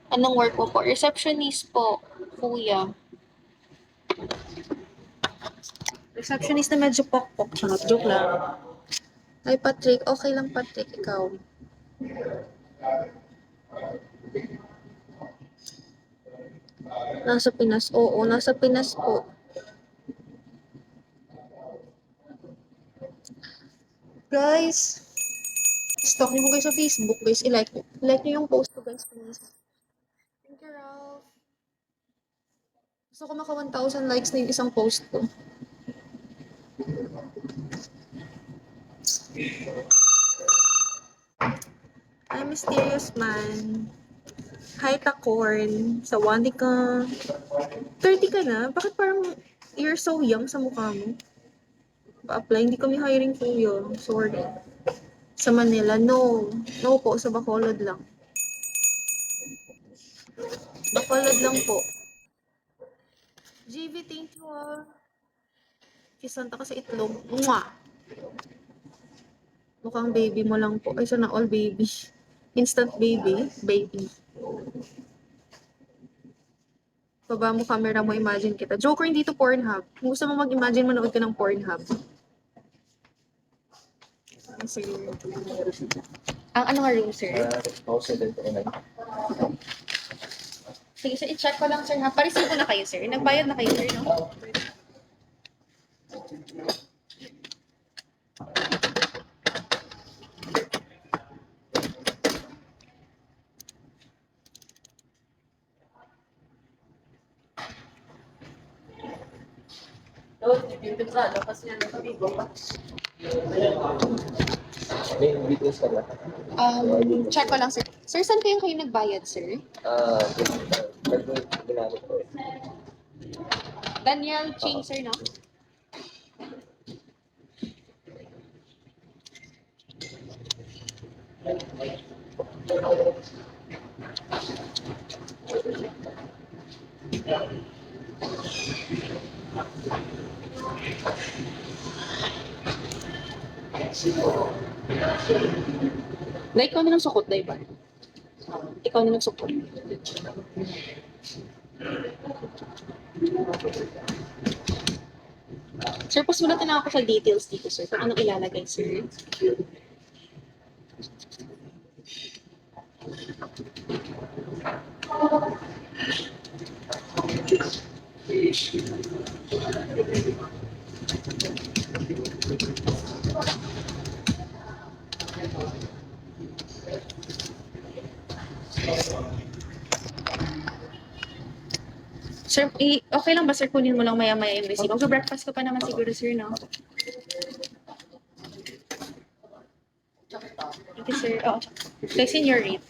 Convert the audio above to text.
Anong work po po? Receptionist po, kuya. Receptionist na medyo pokpok. Charot, joke lang. Ay, Patrick. Okay lang, Patrick. Ikaw. Nasa Pinas. Oo, nasa Pinas po. Guys, stalk niyo po kayo sa Facebook, guys. I-like niyo. Like niyo yung post ko, guys, please. Thank you, Ralph. Gusto ko maka 1,000 likes na yung isang post ko. Hi, mysterious man. Hi, Takorn. Sawandi ka. 30 ka na? Bakit parang you're so young sa mukha mo? Pa-apply. Hindi kami hiring kuya. Sorry. Sa Manila, no. No po, sa Bacolod lang. Bacolod lang po. GV, thank you ah. Kisanta ka sa itlog. Mwah! Mukhang baby mo lang po. Ay, sana all baby. Instant baby. Baby. Baba mo camera mo, imagine kita. Joker, hindi to Pornhub. Kung gusto mo mag-imagine, manood ka ng Pornhub. Sige. Ang ano nga room, sir? Sige, sir, i-check ko lang, sir, ha? Parisibo na kayo, sir. Nagbayad na kayo, sir, no? May details ka ba? Check ko lang, sir. Sir, saan kayo nagbayad, sir? Ginamit ko. Daniel Ching, sir, no? Na ikaw na lang sukot, na iba. Ikaw na lang sukot. Sir, pasulatan na ako sa details dito, sir. Kung anong ilalagay, sir. Sir, okay lang ba, sir? Kunin mo lang maya-maya yung receipt. Mag-breakfast ko pa naman siguro, sir, no? Thank you, sir. Oh, kay senior rate.